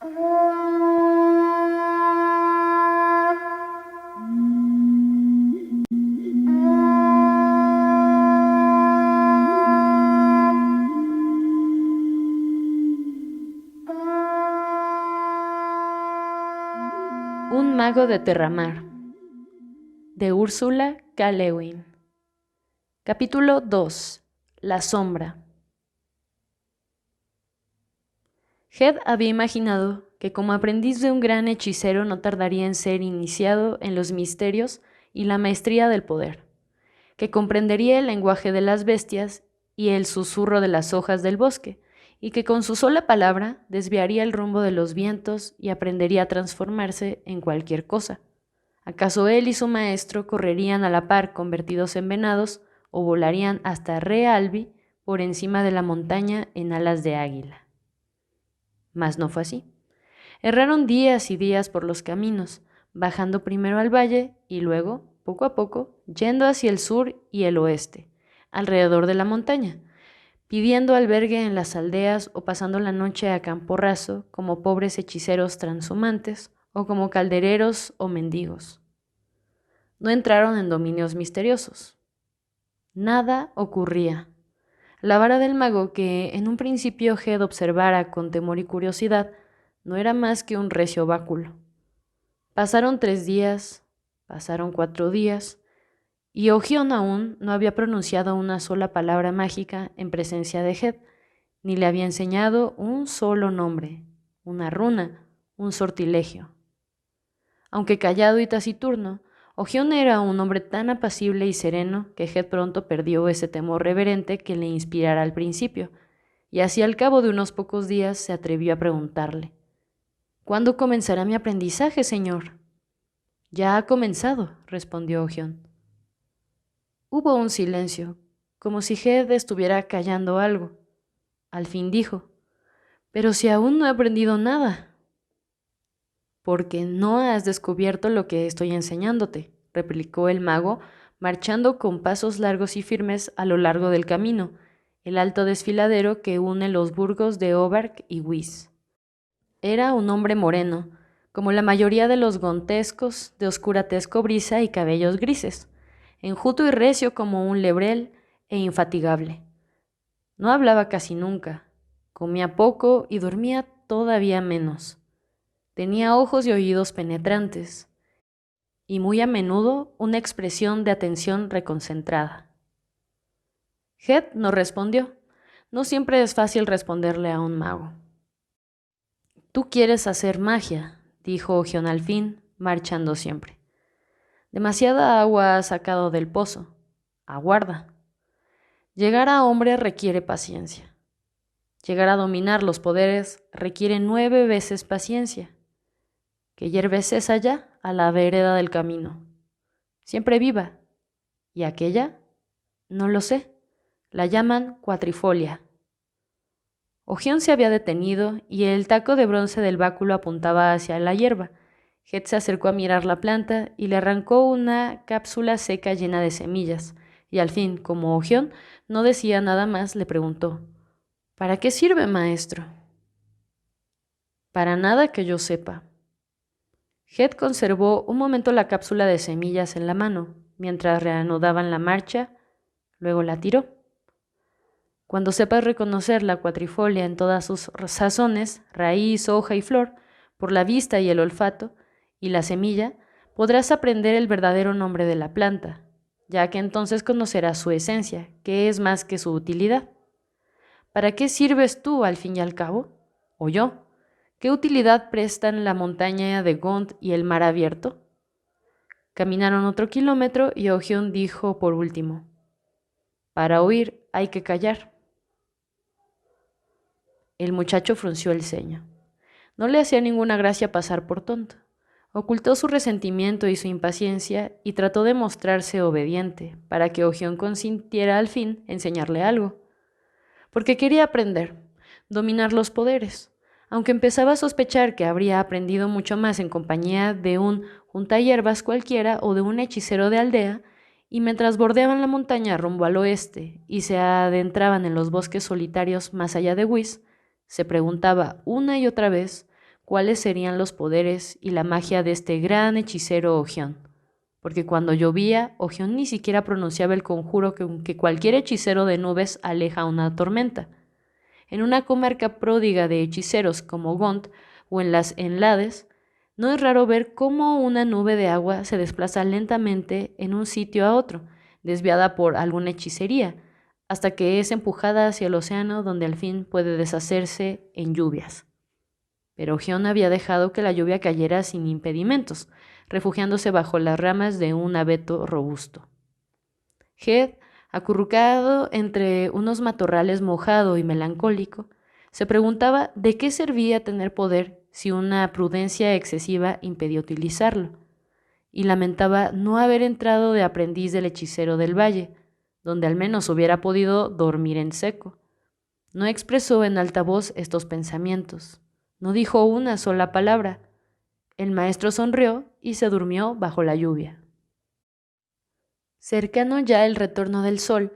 Un mago de Terramar, de Úrsula K. Le Guin. Capítulo 2. La sombra. Head había imaginado que como aprendiz de un gran hechicero no tardaría en ser iniciado en los misterios y la maestría del poder, que comprendería el lenguaje de las bestias y el susurro de las hojas del bosque, y que con su sola palabra desviaría el rumbo de los vientos y aprendería a transformarse en cualquier cosa. ¿Acaso él y su maestro correrían a la par convertidos en venados o volarían hasta Re Albi por encima de la montaña en alas de águila? Mas no fue así. Erraron días y días por los caminos, bajando primero al valle y luego, poco a poco, yendo hacia el sur y el oeste, alrededor de la montaña, pidiendo albergue en las aldeas o pasando la noche a campo raso como pobres hechiceros transhumantes o como caldereros o mendigos. No entraron en dominios misteriosos. Nada ocurría. La vara del mago, que en un principio Head observara con temor y curiosidad, no era más que un recio báculo. Pasaron 3 días, pasaron 4 días, y Ogión aún no había pronunciado una sola palabra mágica en presencia de Head, ni le había enseñado un solo nombre, una runa, un sortilegio. Aunque callado y taciturno, Ogión era un hombre tan apacible y sereno que Head pronto perdió ese temor reverente que le inspirara al principio, y así al cabo de unos pocos días se atrevió a preguntarle: «¿Cuándo comenzará mi aprendizaje, señor?» «Ya ha comenzado», respondió Ogión. Hubo un silencio, como si Head estuviera callando algo. Al fin dijo: «Pero si aún no he aprendido nada». «Porque no has descubierto lo que estoy enseñándote», replicó el mago, marchando con pasos largos y firmes a lo largo del camino, el alto desfiladero que une los burgos de Oberk y Wyss. Era un hombre moreno, como la mayoría de los gontescos, de oscura tez cobriza y cabellos grises, enjuto y recio como un lebrel e infatigable. No hablaba casi nunca, comía poco y dormía todavía menos. Tenía ojos y oídos penetrantes, y muy a menudo una expresión de atención reconcentrada. Head no respondió. No siempre es fácil responderle a un mago. «Tú quieres hacer magia», dijo Ogión al fin, marchando siempre. «Demasiada agua has sacado del pozo. Aguarda. Llegar a hombre requiere paciencia. Llegar a dominar los poderes requiere 9 veces paciencia. Que hierbes es allá, a la vereda del camino. Siempre viva. ¿Y aquella? No lo sé. La llaman cuatrifolia». Ogión se había detenido y el taco de bronce del báculo apuntaba hacia la hierba. Head se acercó a mirar la planta y le arrancó una cápsula seca llena de semillas, y al fin, como Ogión no decía nada más, le preguntó: «¿Para qué sirve, maestro?» «Para nada que yo sepa». Head conservó un momento la cápsula de semillas en la mano, mientras reanudaban la marcha, luego la tiró. «Cuando sepas reconocer la cuatrifolia en todas sus sazones, raíz, hoja y flor, por la vista y el olfato, y la semilla, podrás aprender el verdadero nombre de la planta, ya que entonces conocerás su esencia, que es más que su utilidad. ¿Para qué sirves tú, al fin y al cabo? ¿O yo? ¿Qué utilidad prestan la montaña de Gont y el mar abierto?» Caminaron otro kilómetro y Ogión dijo por último: «Para oír hay que callar». El muchacho frunció el ceño. No le hacía ninguna gracia pasar por tonto. Ocultó su resentimiento y su impaciencia y trató de mostrarse obediente para que Ogión consintiera al fin enseñarle algo. Porque quería aprender, dominar los poderes, aunque empezaba a sospechar que habría aprendido mucho más en compañía de un juntahierbas cualquiera o de un hechicero de aldea, y mientras bordeaban la montaña rumbo al oeste y se adentraban en los bosques solitarios más allá de Wyss, se preguntaba una y otra vez cuáles serían los poderes y la magia de este gran hechicero Ogión, porque cuando llovía, Ogión ni siquiera pronunciaba el conjuro que cualquier hechicero de nubes aleja una tormenta. En una comarca pródiga de hechiceros como Gont o en las Enlades, no es raro ver cómo una nube de agua se desplaza lentamente en un sitio a otro, desviada por alguna hechicería, hasta que es empujada hacia el océano donde al fin puede deshacerse en lluvias. Pero Ogión había dejado que la lluvia cayera sin impedimentos, refugiándose bajo las ramas de un abeto robusto. Hed, acurrucado entre unos matorrales mojado y melancólico, se preguntaba de qué servía tener poder si una prudencia excesiva impedía utilizarlo, y lamentaba no haber entrado de aprendiz del hechicero del valle, donde al menos hubiera podido dormir en seco. No expresó en alta voz estos pensamientos, no dijo una sola palabra. El maestro sonrió y se durmió bajo la lluvia. Cercano ya el retorno del sol,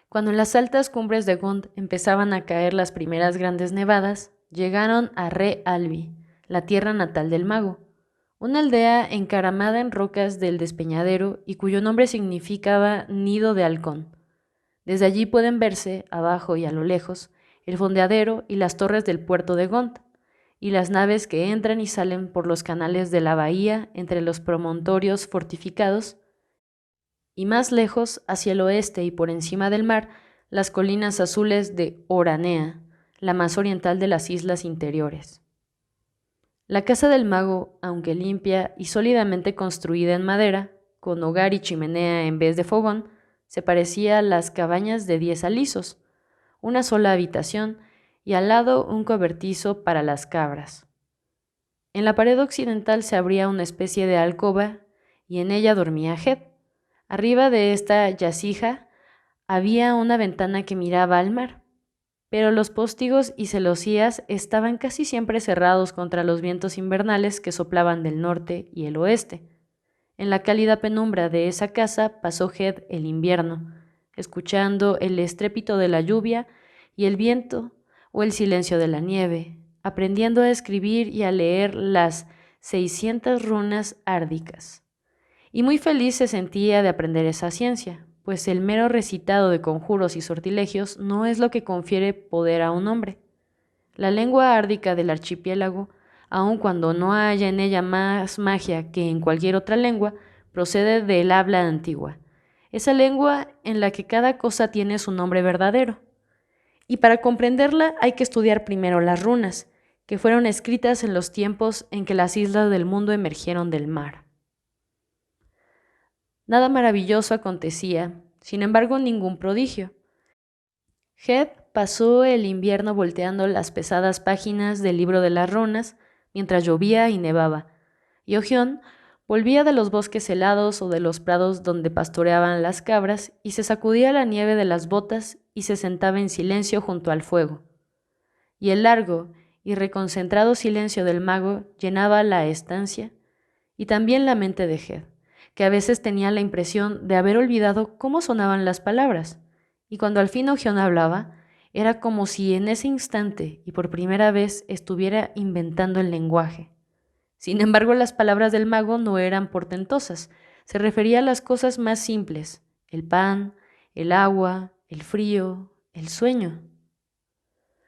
cuando en las altas cumbres de Gont empezaban a caer las primeras grandes nevadas, llegaron a Re Albi, la tierra natal del mago, una aldea encaramada en rocas del despeñadero y cuyo nombre significaba nido de halcón. Desde allí pueden verse, abajo y a lo lejos, el fondeadero y las torres del puerto de Gont, y las naves que entran y salen por los canales de la bahía entre los promontorios fortificados, y más lejos, hacia el oeste y por encima del mar, las colinas azules de Oranea, la más oriental de las islas interiores. La casa del mago, aunque limpia y sólidamente construida en madera, con hogar y chimenea en vez de fogón, se parecía a las cabañas de 10 alisos, una sola habitación y al lado un cobertizo para las cabras. En la pared occidental se abría una especie de alcoba y en ella dormía Hed. Arriba de esta yacija había una ventana que miraba al mar, pero los póstigos y celosías estaban casi siempre cerrados contra los vientos invernales que soplaban del norte y el oeste. En la cálida penumbra de esa casa pasó Hed el invierno, escuchando el estrépito de la lluvia y el viento o el silencio de la nieve, aprendiendo a escribir y a leer las 600 runas árdicas. Y muy feliz se sentía de aprender esa ciencia, pues el mero recitado de conjuros y sortilegios no es lo que confiere poder a un hombre. La lengua árdica del archipiélago, aun cuando no haya en ella más magia que en cualquier otra lengua, procede del habla antigua, esa lengua en la que cada cosa tiene su nombre verdadero. Y para comprenderla hay que estudiar primero las runas, que fueron escritas en los tiempos en que las islas del mundo emergieron del mar. Nada maravilloso acontecía, sin embargo ningún prodigio. Hed pasó el invierno volteando las pesadas páginas del libro de las runas mientras llovía y nevaba, y Ogión volvía de los bosques helados o de los prados donde pastoreaban las cabras y se sacudía la nieve de las botas y se sentaba en silencio junto al fuego. Y el largo y reconcentrado silencio del mago llenaba la estancia y también la mente de Hed, que a veces tenía la impresión de haber olvidado cómo sonaban las palabras, y cuando al fin Ogión hablaba, era como si en ese instante y por primera vez estuviera inventando el lenguaje. Sin embargo, las palabras del mago no eran portentosas, se refería a las cosas más simples, el pan, el agua, el frío, el sueño.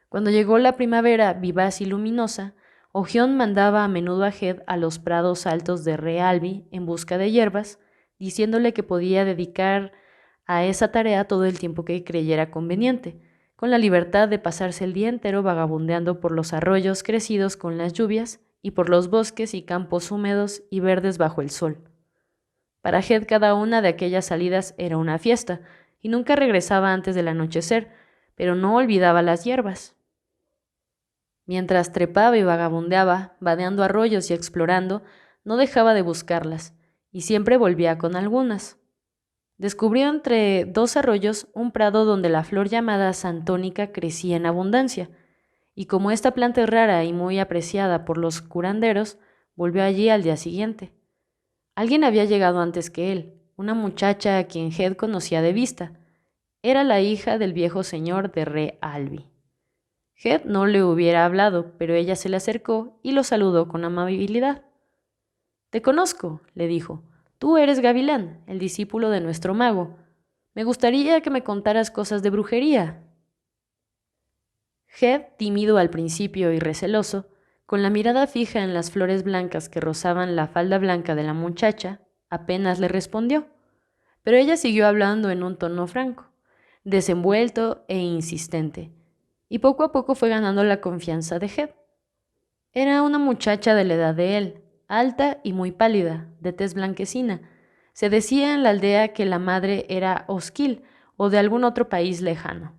Cuando llegó la primavera vivaz y luminosa, Ogión mandaba a menudo a Hed a los prados altos de Re Albi en busca de hierbas, diciéndole que podía dedicar a esa tarea todo el tiempo que creyera conveniente, con la libertad de pasarse el día entero vagabundeando por los arroyos crecidos con las lluvias y por los bosques y campos húmedos y verdes bajo el sol. Para Hed cada una de aquellas salidas era una fiesta, y nunca regresaba antes del anochecer, pero no olvidaba las hierbas. Mientras trepaba y vagabundeaba, vadeando arroyos y explorando, no dejaba de buscarlas, y siempre volvía con algunas. Descubrió entre 2 arroyos un prado donde la flor llamada santónica crecía en abundancia, y como esta planta es rara y muy apreciada por los curanderos, volvió allí al día siguiente. Alguien había llegado antes que él, una muchacha a quien Hed conocía de vista. Era la hija del viejo señor de Re Albi. Hed no le hubiera hablado, pero ella se le acercó y lo saludó con amabilidad. «Te conozco», le dijo. «Tú eres Gavilán, el discípulo de nuestro mago. Me gustaría que me contaras cosas de brujería». Hed, tímido al principio y receloso, con la mirada fija en las flores blancas que rozaban la falda blanca de la muchacha, apenas le respondió, pero ella siguió hablando en un tono franco, desenvuelto e insistente, y poco a poco fue ganando la confianza de Hed. Era una muchacha de la edad de él, alta y muy pálida, de tez blanquecina. Se decía en la aldea que la madre era Osquil o de algún otro país lejano.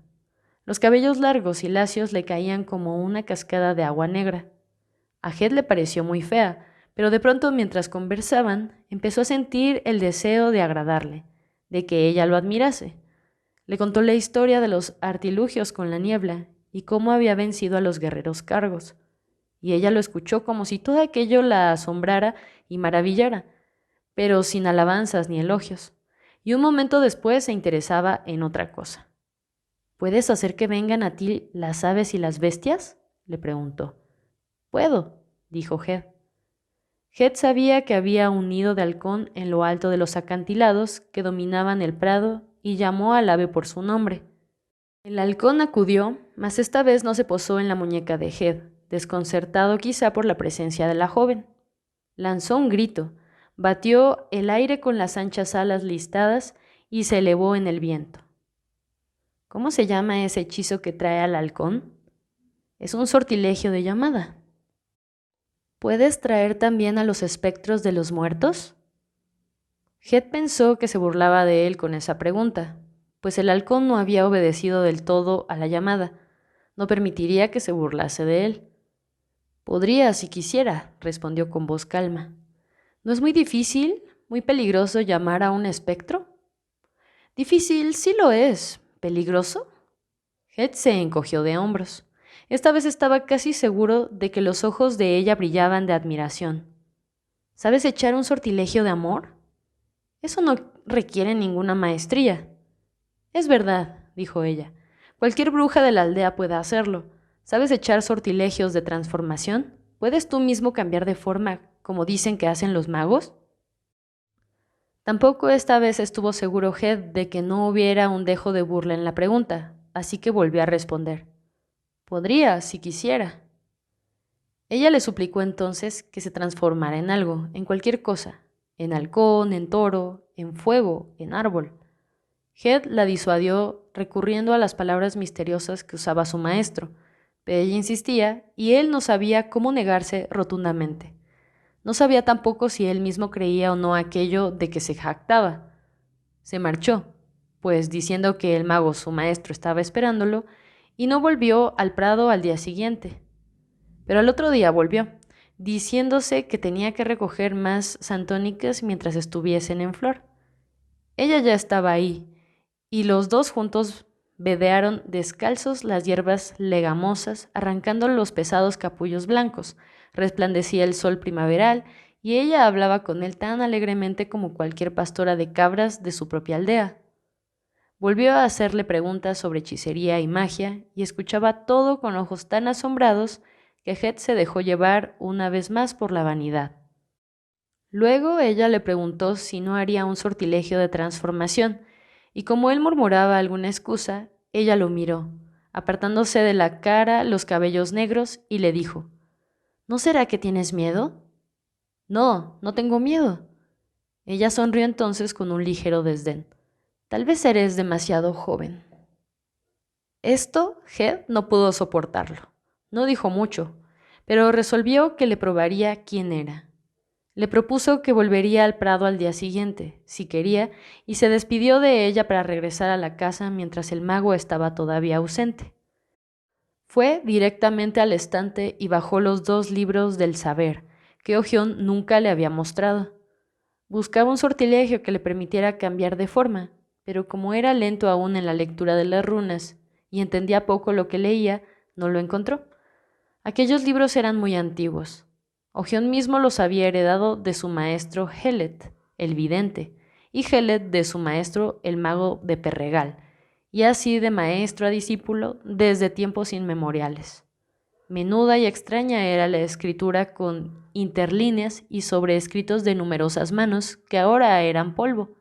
Los cabellos largos y lacios le caían como una cascada de agua negra. A Hed le pareció muy fea, pero de pronto mientras conversaban, empezó a sentir el deseo de agradarle, de que ella lo admirase. Le contó la historia de los artilugios con la niebla y cómo había vencido a los guerreros cargos, y ella lo escuchó como si todo aquello la asombrara y maravillara, pero sin alabanzas ni elogios, y un momento después se interesaba en otra cosa. «¿Puedes hacer que vengan a ti las aves y las bestias?», le preguntó. «Puedo», dijo Hed. Hed sabía que había un nido de halcón en lo alto de los acantilados que dominaban el prado y llamó al ave por su nombre. El halcón acudió, mas esta vez no se posó en la muñeca de Hed, desconcertado quizá por la presencia de la joven. Lanzó un grito, batió el aire con las anchas alas listadas y se elevó en el viento. «¿Cómo se llama ese hechizo que trae al halcón?». «Es un sortilegio de llamada». «¿Puedes traer también a los espectros de los muertos?». Hed pensó que se burlaba de él con esa pregunta, pues el halcón no había obedecido del todo a la llamada. No permitiría que se burlase de él. «Podría, si quisiera», respondió con voz calma. «¿No es muy difícil, muy peligroso llamar a un espectro?». «Difícil sí lo es. ¿Peligroso?». Hed se encogió de hombros. Esta vez estaba casi seguro de que los ojos de ella brillaban de admiración. «¿Sabes echar un sortilegio de amor?». «Eso no requiere ninguna maestría». «Es verdad», dijo ella. «Cualquier bruja de la aldea puede hacerlo. ¿Sabes echar sortilegios de transformación? ¿Puedes tú mismo cambiar de forma, como dicen que hacen los magos?». Tampoco esta vez estuvo seguro Hed de que no hubiera un dejo de burla en la pregunta, así que volvió a responder. «Podría, si quisiera». Ella le suplicó entonces que se transformara en algo, en cualquier cosa, en halcón, en toro, en fuego, en árbol. Hed la disuadió recurriendo a las palabras misteriosas que usaba su maestro, pero ella insistía y él no sabía cómo negarse rotundamente. No sabía tampoco si él mismo creía o no aquello de que se jactaba. Se marchó, pues diciendo que el mago, su maestro, estaba esperándolo, y no volvió al prado al día siguiente. Pero al otro día volvió, diciéndose que tenía que recoger más santónicas mientras estuviesen en flor. Ella ya estaba ahí, y los dos juntos vedearon descalzos las hierbas legamosas, arrancando los pesados capullos blancos. Resplandecía el sol primaveral, y ella hablaba con él tan alegremente como cualquier pastora de cabras de su propia aldea. Volvió a hacerle preguntas sobre hechicería y magia, y escuchaba todo con ojos tan asombrados que Hed se dejó llevar una vez más por la vanidad. Luego ella le preguntó si no haría un sortilegio de transformación, y como él murmuraba alguna excusa, ella lo miró, apartándose de la cara los cabellos negros, y le dijo: «¿No será que tienes miedo?». «No, no tengo miedo». Ella sonrió entonces con un ligero desdén. «Tal vez eres demasiado joven». Esto Hed no pudo soportarlo. No dijo mucho, pero resolvió que le probaría quién era. Le propuso que volvería al prado al día siguiente, si quería, y se despidió de ella para regresar a la casa mientras el mago estaba todavía ausente. Fue directamente al estante y bajó los 2 libros del saber, que Ogión nunca le había mostrado. Buscaba un sortilegio que le permitiera cambiar de forma, pero como era lento aún en la lectura de las runas y entendía poco lo que leía, no lo encontró. Aquellos libros eran muy antiguos. Ogión mismo los había heredado de su maestro Heled, el vidente, y Heled de su maestro, el mago de Perregal, y así de maestro a discípulo desde tiempos inmemoriales. Menuda y extraña era la escritura con interlíneas y sobreescritos de numerosas manos que ahora eran polvo.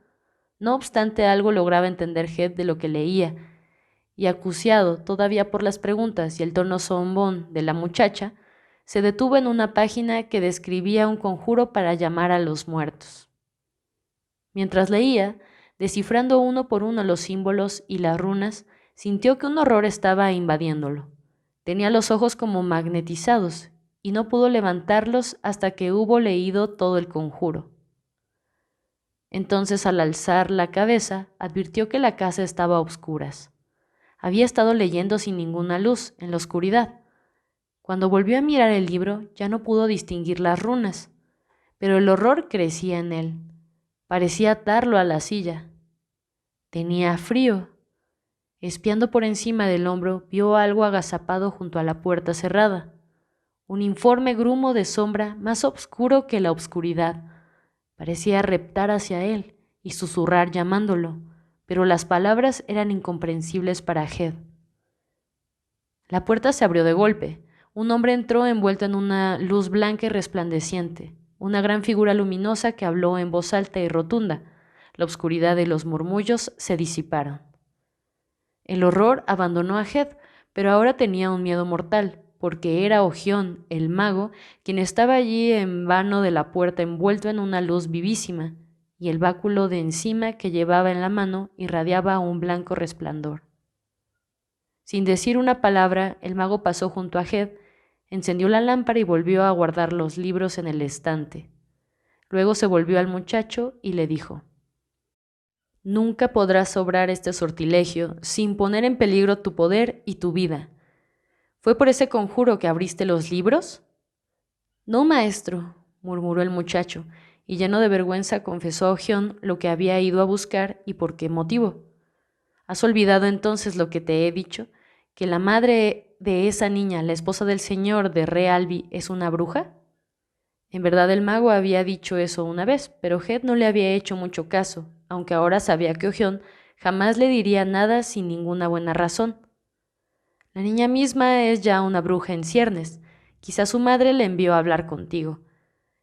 No obstante, algo lograba entender Heath de lo que leía, y acuciado todavía por las preguntas y el tono zombón de la muchacha, se detuvo en una página que describía un conjuro para llamar a los muertos. Mientras leía, descifrando uno por uno los símbolos y las runas, sintió que un horror estaba invadiéndolo. Tenía los ojos como magnetizados y no pudo levantarlos hasta que hubo leído todo el conjuro. Entonces, al alzar la cabeza, advirtió que la casa estaba a oscuras. Había estado leyendo sin ninguna luz, en la oscuridad. Cuando volvió a mirar el libro, ya no pudo distinguir las runas, pero el horror crecía en él. Parecía atarlo a la silla. Tenía frío. Espiando por encima del hombro, vio algo agazapado junto a la puerta cerrada. Un informe grumo de sombra más oscuro que la oscuridad. Parecía reptar hacia él y susurrar llamándolo, pero las palabras eran incomprensibles para Heath. La puerta se abrió de golpe. Un hombre entró envuelto en una luz blanca y resplandeciente, una gran figura luminosa que habló en voz alta y rotunda. La oscuridad y los murmullos se disiparon. El horror abandonó a Heath, pero ahora tenía un miedo mortal, porque era Ogión, el mago, quien estaba allí en vano de la puerta envuelto en una luz vivísima, y el báculo de encima que llevaba en la mano irradiaba un blanco resplandor. Sin decir una palabra, el mago pasó junto a Heath, encendió la lámpara y volvió a guardar los libros en el estante. Luego se volvió al muchacho y le dijo: «Nunca podrás obrar este sortilegio sin poner en peligro tu poder y tu vida. ¿Fue por ese conjuro que abriste los libros?» «No, maestro», murmuró el muchacho, y lleno de vergüenza confesó a Ogión lo que había ido a buscar y por qué motivo. «¿Has olvidado entonces lo que te he dicho? ¿Que la madre de esa niña, la esposa del señor de Re Albi, es una bruja?» En verdad el mago había dicho eso una vez, pero Heath no le había hecho mucho caso, aunque ahora sabía que Ogión jamás le diría nada sin ninguna buena razón. «La niña misma es ya una bruja en ciernes. Quizá su madre le envió a hablar contigo.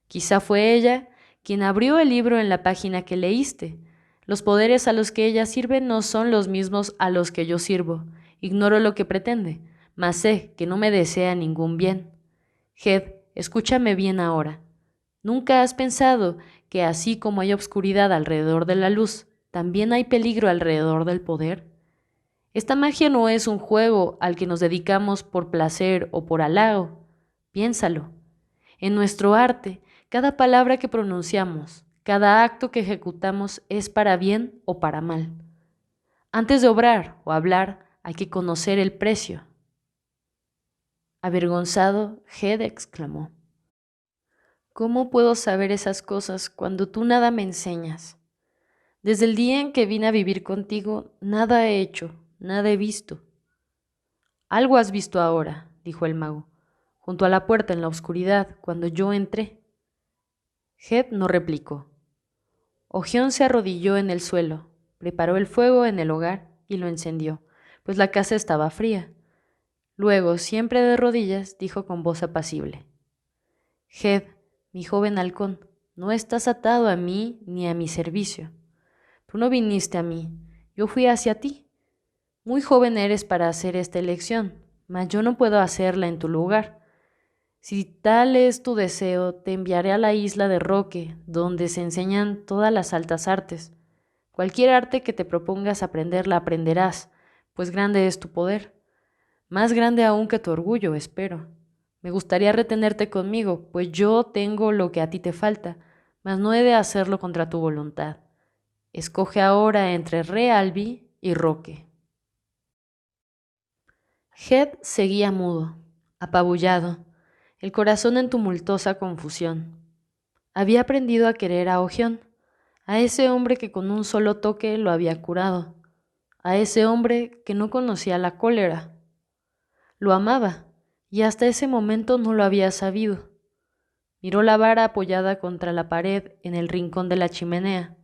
Quizá fue ella quien abrió el libro en la página que leíste. Los poderes a los que ella sirve no son los mismos a los que yo sirvo. Ignoro lo que pretende, mas sé que no me desea ningún bien. Heath, escúchame bien ahora. ¿Nunca has pensado que así como hay obscuridad alrededor de la luz, también hay peligro alrededor del poder? Esta magia no es un juego al que nos dedicamos por placer o por halago. Piénsalo. En nuestro arte, cada palabra que pronunciamos, cada acto que ejecutamos es para bien o para mal. Antes de obrar o hablar, hay que conocer el precio». Avergonzado, Heath exclamó: «¿Cómo puedo saber esas cosas cuando tú nada me enseñas? Desde el día en que vine a vivir contigo, nada he hecho, nada he visto». «Algo has visto ahora», dijo el mago, «junto a la puerta en la oscuridad, cuando yo entré». Heath no replicó. Ogión se arrodilló en el suelo, preparó el fuego en el hogar y lo encendió, pues la casa estaba fría. Luego, siempre de rodillas, dijo con voz apacible: «Heath, mi joven halcón, no estás atado a mí ni a mi servicio. Tú no viniste a mí, yo fui hacia ti. Muy joven eres para hacer esta elección, mas yo no puedo hacerla en tu lugar. Si tal es tu deseo, te enviaré a la isla de Roque, donde se enseñan todas las altas artes. Cualquier arte que te propongas aprender la aprenderás, pues grande es tu poder. Más grande aún que tu orgullo, espero. Me gustaría retenerte conmigo, pues yo tengo lo que a ti te falta, mas no he de hacerlo contra tu voluntad. Escoge ahora entre Re Albi y Roque». Heath seguía mudo, apabullado, el corazón en tumultuosa confusión. Había aprendido a querer a Ogión, a ese hombre que con un solo toque lo había curado, a ese hombre que no conocía la cólera. Lo amaba, y hasta ese momento no lo había sabido. Miró la vara apoyada contra la pared en el rincón de la chimenea,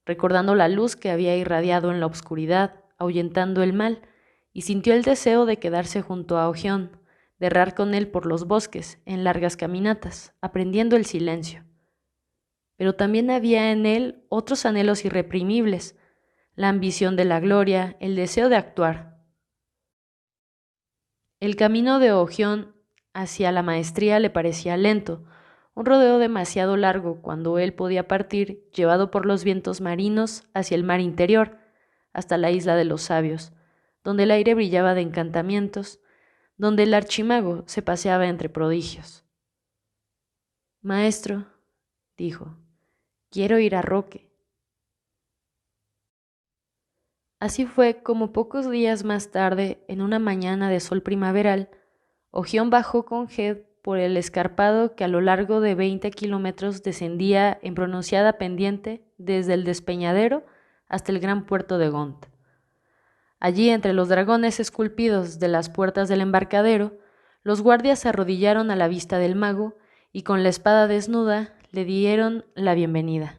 recordando la luz que había irradiado en la oscuridad ahuyentando el mal, y sintió el deseo de quedarse junto a Ogión, de errar con él por los bosques, en largas caminatas, aprendiendo el silencio. Pero también había en él otros anhelos irreprimibles, la ambición de la gloria, el deseo de actuar. El camino de Ogión hacia la maestría le parecía lento, un rodeo demasiado largo cuando él podía partir, llevado por los vientos marinos, hacia el mar interior, hasta la isla de los sabios, donde el aire brillaba de encantamientos, donde el archimago se paseaba entre prodigios. Maestro, dijo, quiero ir a Roque. Así fue como pocos días más tarde, en una mañana de sol primaveral, Ogión bajó con Head por el escarpado que a lo largo de 20 kilómetros descendía en pronunciada pendiente desde el despeñadero hasta el gran puerto de Gont. Allí, entre los dragones esculpidos de las puertas del embarcadero, los guardias se arrodillaron a la vista del mago y con la espada desnuda le dieron la bienvenida.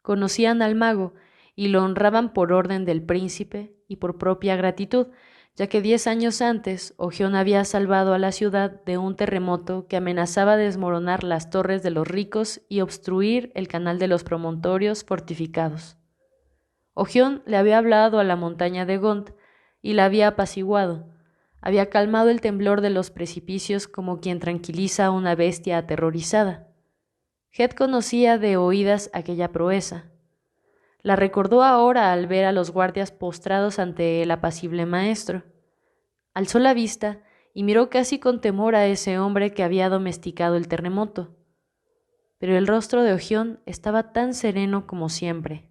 Conocían al mago y lo honraban por orden del príncipe y por propia gratitud, ya que 10 años antes Ogión había salvado a la ciudad de un terremoto que amenazaba desmoronar las torres de los ricos y obstruir el canal de los promontorios fortificados. Ogión le había hablado a la montaña de Gont y la había apaciguado, había calmado el temblor de los precipicios como quien tranquiliza a una bestia aterrorizada. Head conocía de oídas aquella proeza. La recordó ahora al ver a los guardias postrados ante el apacible maestro. Alzó la vista y miró casi con temor a ese hombre que había domesticado el terremoto. Pero el rostro de Ogión estaba tan sereno como siempre.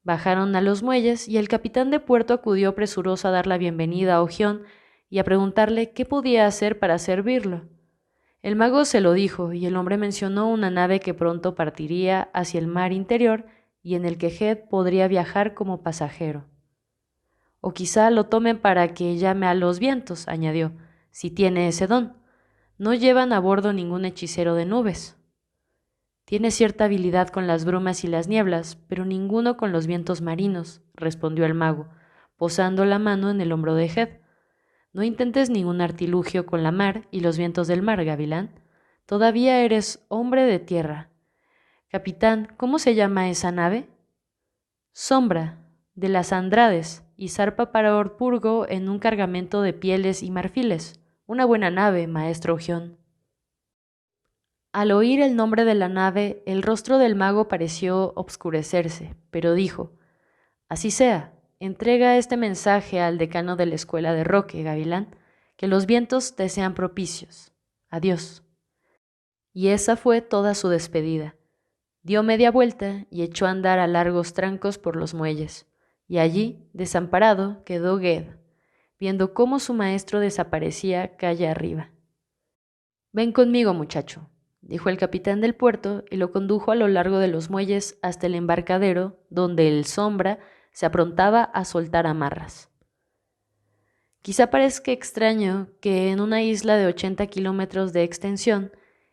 Bajaron a los muelles y el capitán de puerto acudió presuroso a dar la bienvenida a Ogión y a preguntarle qué podía hacer para servirlo. El mago se lo dijo y el hombre mencionó una nave que pronto partiría hacia el mar interior y en el que Head podría viajar como pasajero. O quizá lo tomen para que llame a los vientos, añadió, si tiene ese don. No llevan a bordo ningún hechicero de nubes. Tiene cierta habilidad con las brumas y las nieblas, pero ninguno con los vientos marinos, respondió el mago, posando la mano en el hombro de Head. No intentes ningún artilugio con la mar y los vientos del mar, gavilán. Todavía eres hombre de tierra. Capitán, ¿cómo se llama esa nave? Sombra, de las Andrades, y zarpa para Orpurgo en un cargamento de pieles y marfiles. Una buena nave, maestro Ogión. Al oír el nombre de la nave, el rostro del mago pareció obscurecerse, pero dijo, así sea, entrega este mensaje al decano de la escuela de Roque, gavilán, que los vientos te sean propicios. Adiós. Y esa fue toda su despedida. Dio media vuelta y echó a andar a largos trancos por los muelles, y allí, desamparado, quedó Ged, viendo cómo su maestro desaparecía calle arriba. Ven conmigo, muchacho, dijo el capitán del puerto y lo condujo a lo largo de los muelles hasta el embarcadero, donde el Sombra se aprontaba a soltar amarras. Quizá parezca extraño que en una isla de 80 kilómetros de extensión,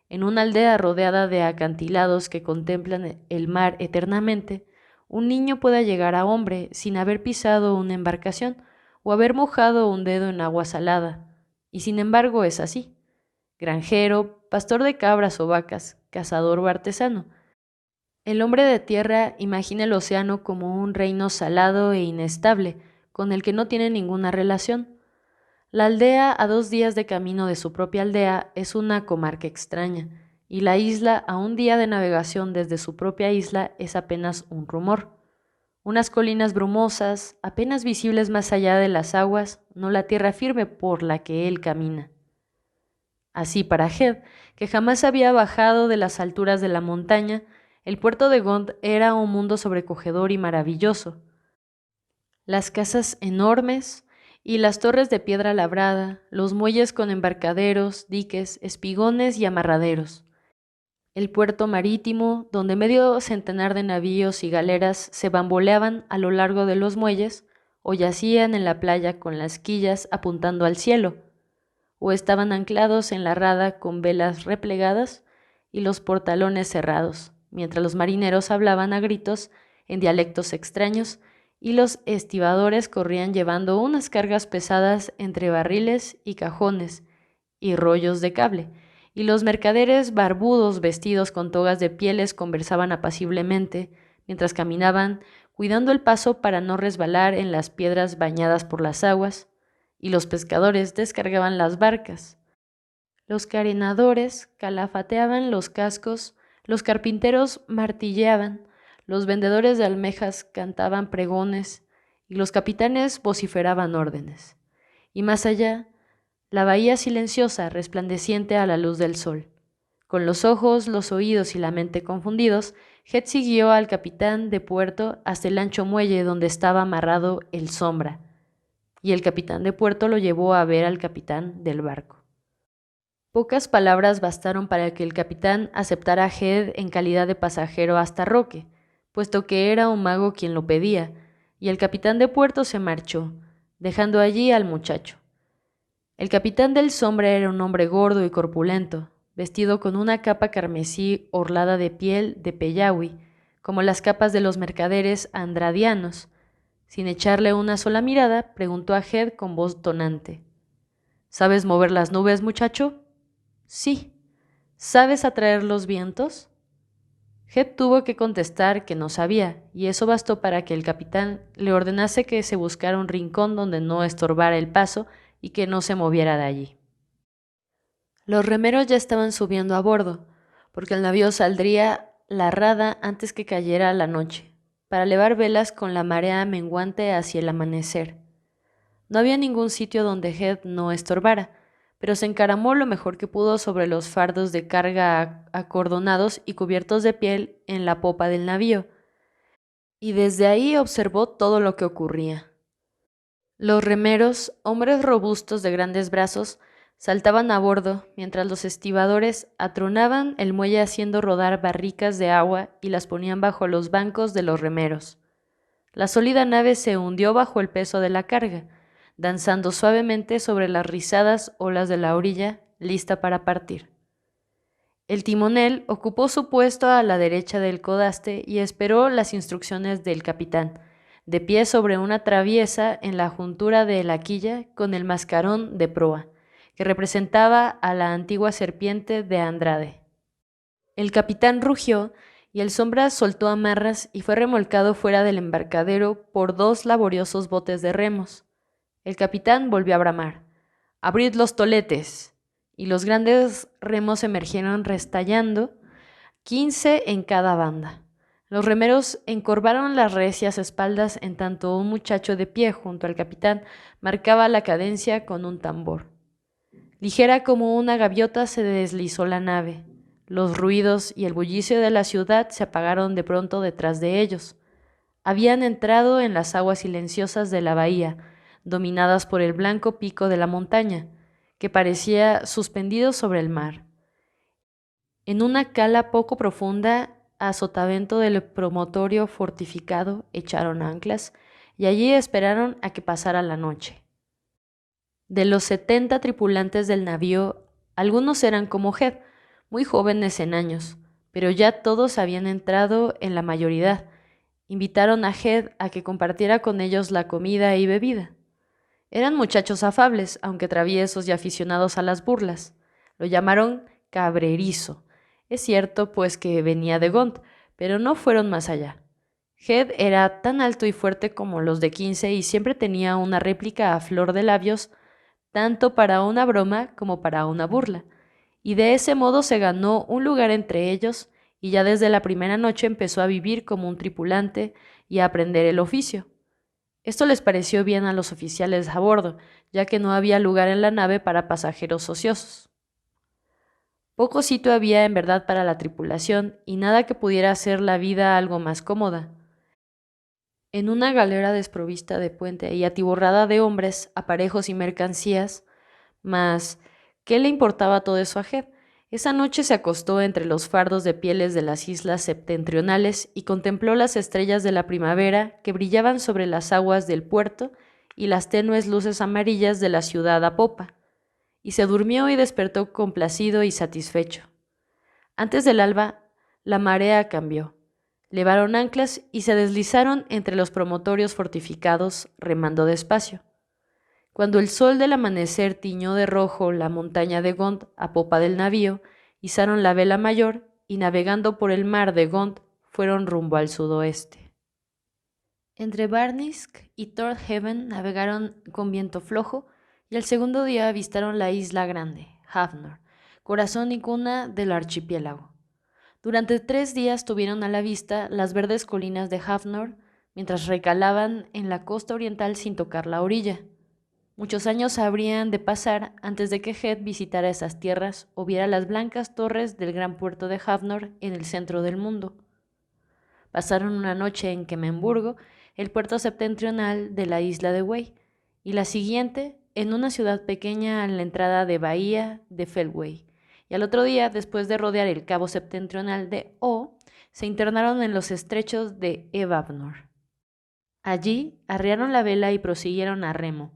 en una aldea rodeada de acantilados que contemplan el mar eternamente, un niño pueda llegar a hombre sin haber pisado una embarcación o haber mojado un dedo en agua salada, y sin embargo es así. Granjero, pastor de cabras o vacas, cazador o artesano. El hombre de tierra imagina el océano como un reino salado e inestable, con el que no tiene ninguna relación. La aldea, a 2 días de camino de su propia aldea, es una comarca extraña, y la isla, a 1 día de navegación desde su propia isla, es apenas un rumor. Unas colinas brumosas, apenas visibles más allá de las aguas, no la tierra firme por la que él camina. Así para Head, que jamás había bajado de las alturas de la montaña, el puerto de Gont era un mundo sobrecogedor y maravilloso. Las casas enormes y las torres de piedra labrada, los muelles con embarcaderos, diques, espigones y amarraderos. El puerto marítimo, donde medio centenar de navíos y galeras se bamboleaban a lo largo de los muelles o yacían en la playa con las quillas apuntando al cielo, o estaban anclados en la rada con velas replegadas y los portalones cerrados, mientras los marineros hablaban a gritos en dialectos extraños y los estibadores corrían llevando unas cargas pesadas entre barriles y cajones y rollos de cable, y los mercaderes barbudos vestidos con togas de pieles conversaban apaciblemente mientras caminaban, cuidando el paso para no resbalar en las piedras bañadas por las aguas, y los pescadores descargaban las barcas. Los carenadores calafateaban los cascos, los carpinteros martilleaban, los vendedores de almejas cantaban pregones y los capitanes vociferaban órdenes. Y más allá, la bahía silenciosa, resplandeciente a la luz del sol. Con los ojos, los oídos y la mente confundidos, Head siguió al capitán de puerto hasta el ancho muelle donde estaba amarrado el Sombra, y el capitán de puerto lo llevó a ver al capitán del barco. Pocas palabras bastaron para que el capitán aceptara a Head en calidad de pasajero hasta Roque, puesto que era un mago quien lo pedía, y el capitán de puerto se marchó, dejando allí al muchacho. El capitán del Sombra era un hombre gordo y corpulento, vestido con una capa carmesí orlada de piel de pellahui, como las capas de los mercaderes andradianos. Sin echarle una sola mirada, preguntó a Head con voz tonante: ¿Sabes mover las nubes, muchacho? Sí. ¿Sabes atraer los vientos? Head tuvo que contestar que no sabía, y eso bastó para que el capitán le ordenase que se buscara un rincón donde no estorbara el paso y que no se moviera de allí. Los remeros ya estaban subiendo a bordo, porque el navío saldría la rada antes que cayera la noche, para levar velas con la marea menguante hacia el amanecer. No había ningún sitio donde Head no estorbara, pero se encaramó lo mejor que pudo sobre los fardos de carga acordonados y cubiertos de piel en la popa del navío, y desde ahí observó todo lo que ocurría. Los remeros, hombres robustos de grandes brazos, saltaban a bordo, mientras los estibadores atronaban el muelle haciendo rodar barricas de agua y las ponían bajo los bancos de los remeros. La sólida nave se hundió bajo el peso de la carga, danzando suavemente sobre las rizadas olas de la orilla, lista para partir. El timonel ocupó su puesto a la derecha del codaste y esperó las instrucciones del capitán, de pie sobre una traviesa en la juntura de la quilla con el mascarón de proa, que representaba a la antigua serpiente de Andrade. El capitán rugió y el Sombra soltó amarras y fue remolcado fuera del embarcadero por 2 laboriosos botes de remos. El capitán volvió a bramar: «¡Abrid los toletes!», y los grandes remos emergieron restallando, 15 en cada banda. Los remeros encorvaron las recias espaldas en tanto un muchacho de pie junto al capitán marcaba la cadencia con un tambor. Ligera como una gaviota se deslizó la nave. Los ruidos y el bullicio de la ciudad se apagaron de pronto detrás de ellos. Habían entrado en las aguas silenciosas de la bahía, dominadas por el blanco pico de la montaña, que parecía suspendido sobre el mar. En una cala poco profunda, a sotavento del promontorio fortificado, echaron anclas y allí esperaron a que pasara la noche. De los 70 tripulantes del navío, algunos eran como Head, muy jóvenes en años, pero ya todos habían entrado en la mayoridad. Invitaron a Head a que compartiera con ellos la comida y bebida. Eran muchachos afables, aunque traviesos y aficionados a las burlas. Lo llamaron cabrerizo. Es cierto, pues, que venía de Gont, pero no fueron más allá. Head era tan alto y fuerte como los de 15 y siempre tenía una réplica a flor de labios, tanto para una broma como para una burla, y de ese modo se ganó un lugar entre ellos y ya desde la primera noche empezó a vivir como un tripulante y a aprender el oficio. Esto les pareció bien a los oficiales a bordo, ya que no había lugar en la nave para pasajeros ociosos. Poco sitio había en verdad para la tripulación y nada que pudiera hacer la vida algo más cómoda. En una galera desprovista de puente y atiborrada de hombres, aparejos y mercancías, mas ¿qué le importaba todo eso a Head? Esa noche se acostó entre los fardos de pieles de las islas septentrionales y contempló las estrellas de la primavera que brillaban sobre las aguas del puerto y las tenues luces amarillas de la ciudad a popa, y se durmió y despertó complacido y satisfecho. Antes del alba, la marea cambió. Levaron anclas y se deslizaron entre los promontorios fortificados, remando despacio. Cuando el sol del amanecer tiñó de rojo la montaña de Gont a popa del navío, izaron la vela mayor y navegando por el mar de Gont fueron rumbo al sudoeste. Entre Barnisk y Thorhaven navegaron con viento flojo y al segundo día avistaron la isla grande, Hafnor, corazón y cuna del archipiélago. Durante 3 días tuvieron a la vista las verdes colinas de Hafnor mientras recalaban en la costa oriental sin tocar la orilla. Muchos años habrían de pasar antes de que Head visitara esas tierras o viera las blancas torres del gran puerto de Hafnor en el centro del mundo. Pasaron una noche en Quememburgo, el puerto septentrional de la isla de Wey, y la siguiente en una ciudad pequeña a la entrada de bahía de Felway. Y al otro día, después de rodear el cabo septentrional de O, se internaron en los estrechos de Evavnor. Allí arriaron la vela y prosiguieron a remo,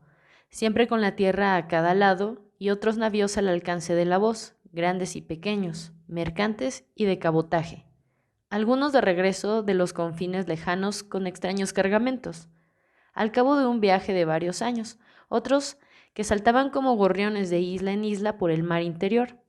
siempre con la tierra a cada lado y otros navíos al alcance de la voz, grandes y pequeños, mercantes y de cabotaje, algunos de regreso de los confines lejanos con extraños cargamentos, al cabo de un viaje de varios años, otros que saltaban como gorriones de isla en isla por el mar interior.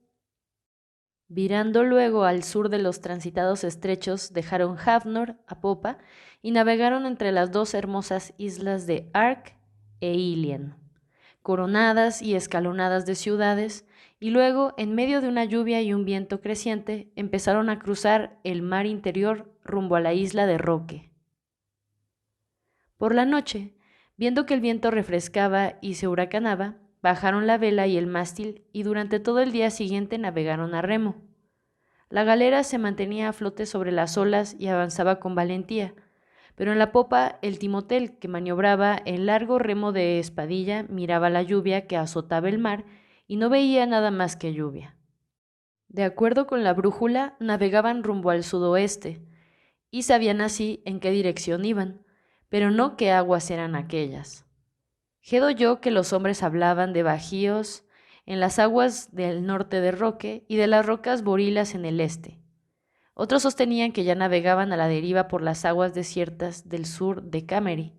Virando luego al sur de los transitados estrechos, dejaron Hafnor a popa y navegaron entre las dos hermosas islas de Ark e Ilian, coronadas y escalonadas de ciudades, y luego, en medio de una lluvia y un viento creciente, empezaron a cruzar el mar interior rumbo a la isla de Roque. Por la noche, viendo que el viento refrescaba y se huracanaba, bajaron la vela y el mástil y durante todo el día siguiente navegaron a remo. La galera se mantenía a flote sobre las olas y avanzaba con valentía, pero en la popa el timotel, que maniobraba el largo remo de espadilla, miraba la lluvia que azotaba el mar y no veía nada más que lluvia. De acuerdo con la brújula, navegaban rumbo al sudoeste y sabían así en qué dirección iban, pero no qué aguas eran aquellas. Head oyó que los hombres hablaban de bajíos en las aguas del norte de Roque y de las rocas Borilas en el este. Otros sostenían que ya navegaban a la deriva por las aguas desiertas del sur de Camery.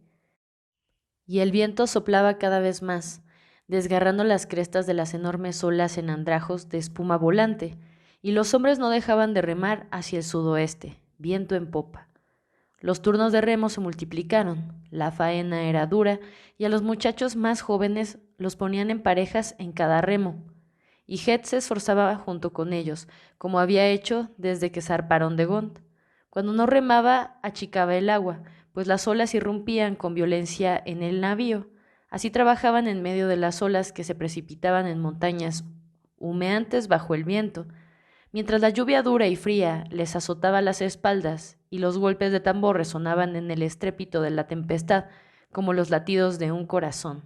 Y el viento soplaba cada vez más, desgarrando las crestas de las enormes olas en andrajos de espuma volante, y los hombres no dejaban de remar hacia el sudoeste, viento en popa. Los turnos de remo se multiplicaron, la faena era dura, y a los muchachos más jóvenes los ponían en parejas en cada remo, y Head se esforzaba junto con ellos, como había hecho desde que zarparon de Gont. Cuando no remaba, achicaba el agua, pues las olas irrumpían con violencia en el navío. Así trabajaban en medio de las olas que se precipitaban en montañas humeantes bajo el viento, mientras la lluvia dura y fría les azotaba las espaldas y los golpes de tambor resonaban en el estrépito de la tempestad como los latidos de un corazón.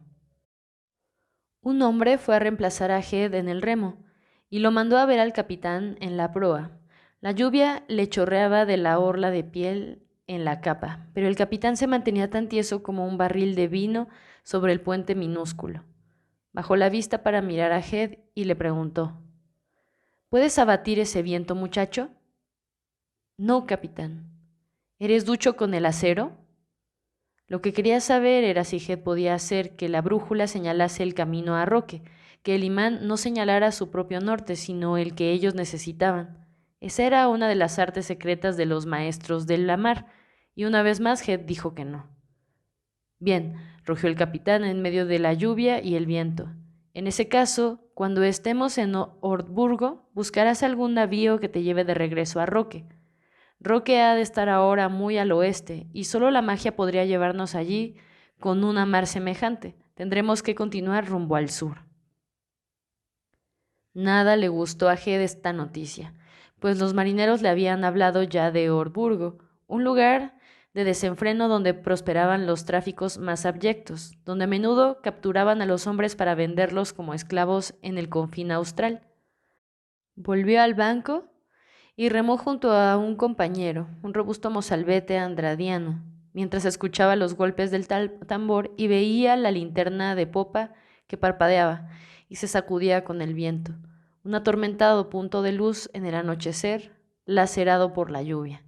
Un hombre fue a reemplazar a Head en el remo y lo mandó a ver al capitán en la proa. La lluvia le chorreaba de la orla de piel en la capa, pero el capitán se mantenía tan tieso como un barril de vino sobre el puente minúsculo. Bajó la vista para mirar a Head y le preguntó: ¿Puedes abatir ese viento, muchacho? No, capitán. ¿Eres ducho con el acero? Lo que quería saber era si Head podía hacer que la brújula señalase el camino a Roque, que el imán no señalara su propio norte, sino el que ellos necesitaban. Esa era una de las artes secretas de los maestros de la mar, y una vez más Head dijo que no. Bien, rugió el capitán en medio de la lluvia y el viento. En ese caso, cuando estemos en Ordburgo, buscarás algún navío que te lleve de regreso a Roque. Roque ha de estar ahora muy al oeste, y solo la magia podría llevarnos allí con una mar semejante. Tendremos que continuar rumbo al sur. Nada le gustó a Head esta noticia, pues los marineros le habían hablado ya de Ordburgo, un lugar de desenfreno donde prosperaban los tráficos más abyectos, donde a menudo capturaban a los hombres para venderlos como esclavos en el confín austral. Volvió al banco y remó junto a un compañero, un robusto mozalbete andradiano, mientras escuchaba los golpes del tambor y veía la linterna de popa que parpadeaba y se sacudía con el viento, un atormentado punto de luz en el anochecer, lacerado por la lluvia.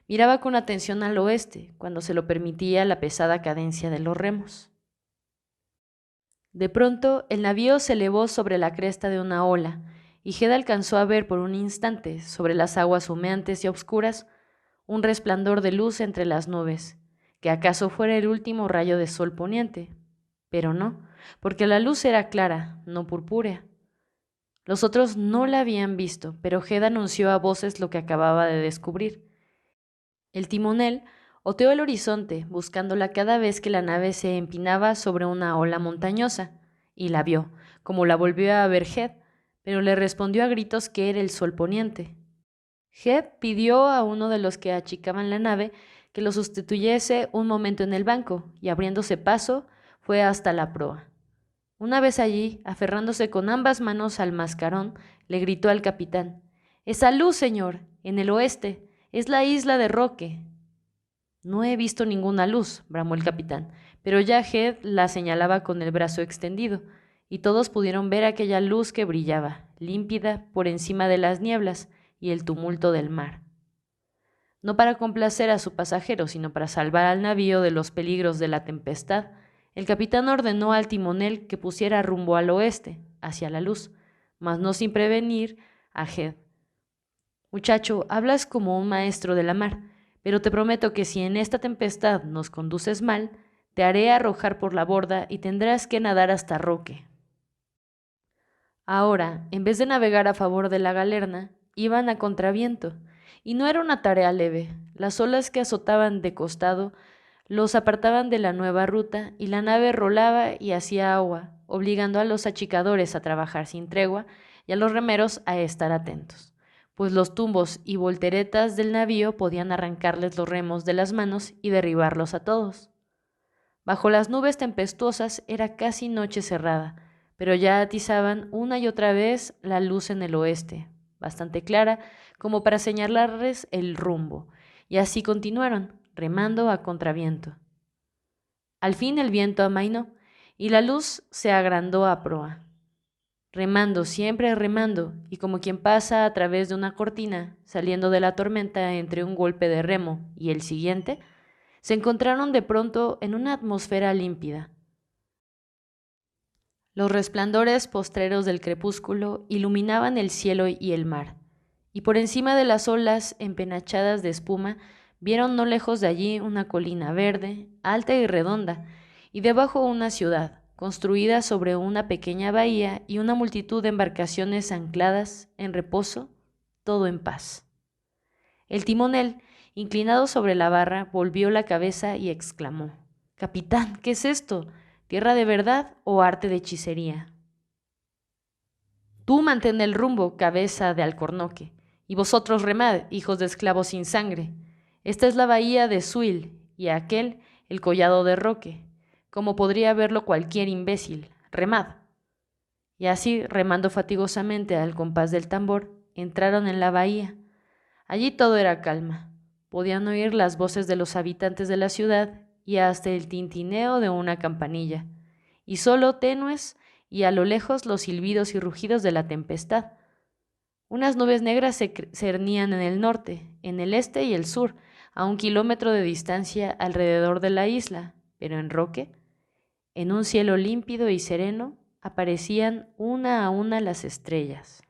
Miraba con atención al oeste, cuando se lo permitía la pesada cadencia de los remos. De pronto, el navío se elevó sobre la cresta de una ola, y Jed alcanzó a ver por un instante, sobre las aguas humeantes y obscuras, un resplandor de luz entre las nubes, que acaso fuera el último rayo de sol poniente. Pero no, porque la luz era clara, no purpúrea. Los otros no la habían visto, pero Jed anunció a voces lo que acababa de descubrir. El timonel oteó el horizonte, buscándola cada vez que la nave se empinaba sobre una ola montañosa, y la vio, como la volvió a ver Jed, pero le respondió a gritos que era el sol poniente. Jed pidió a uno de los que achicaban la nave que lo sustituyese un momento en el banco, y abriéndose paso, fue hasta la proa. Una vez allí, aferrándose con ambas manos al mascarón, le gritó al capitán: «¡Esa luz, señor! En el oeste. Es la isla de Roque». «No he visto ninguna luz», bramó el capitán, pero ya Jed la señalaba con el brazo extendido, y todos pudieron ver aquella luz que brillaba, límpida, por encima de las nieblas y el tumulto del mar. No para complacer a su pasajero, sino para salvar al navío de los peligros de la tempestad, el capitán ordenó al timonel que pusiera rumbo al oeste, hacia la luz, mas no sin prevenir a Jed. «Muchacho, hablas como un maestro de la mar, pero te prometo que si en esta tempestad nos conduces mal, te haré arrojar por la borda y tendrás que nadar hasta Roque». Ahora, en vez de navegar a favor de la galerna, iban a contraviento, y no era una tarea leve. Las olas que azotaban de costado los apartaban de la nueva ruta, y la nave rolaba y hacía agua, obligando a los achicadores a trabajar sin tregua y a los remeros a estar atentos, pues los tumbos y volteretas del navío podían arrancarles los remos de las manos y derribarlos a todos. Bajo las nubes tempestuosas era casi noche cerrada, pero ya atizaban una y otra vez la luz en el oeste, bastante clara como para señalarles el rumbo, y así continuaron, remando a contraviento. Al fin el viento amainó, y la luz se agrandó a proa. Remando, siempre remando, y como quien pasa a través de una cortina, saliendo de la tormenta entre un golpe de remo y el siguiente, se encontraron de pronto en una atmósfera límpida. Los resplandores postreros del crepúsculo iluminaban el cielo y el mar, y por encima de las olas empenachadas de espuma vieron no lejos de allí una colina verde, alta y redonda, y debajo una ciudad, construida sobre una pequeña bahía y una multitud de embarcaciones ancladas en reposo, todo en paz. El timonel, inclinado sobre la barra, volvió la cabeza y exclamó: «Capitán, ¿qué es esto? ¿Tierra de verdad o arte de hechicería?» «Tú mantén el rumbo, cabeza de alcornoque, y vosotros remad, hijos de esclavos sin sangre. Esta es la bahía de Suil, y aquel el collado de Roque, como podría verlo cualquier imbécil. Remad». Y así, remando fatigosamente al compás del tambor, entraron en la bahía. Allí todo era calma. Podían oír las voces de los habitantes de la ciudad y hasta el tintineo de una campanilla, y solo tenues y a lo lejos los silbidos y rugidos de la tempestad. Unas nubes negras se cernían en el norte, en el este y el sur, a 1 kilómetro de distancia alrededor de la isla, pero en Roque, en un cielo límpido y sereno, aparecían una a una las estrellas.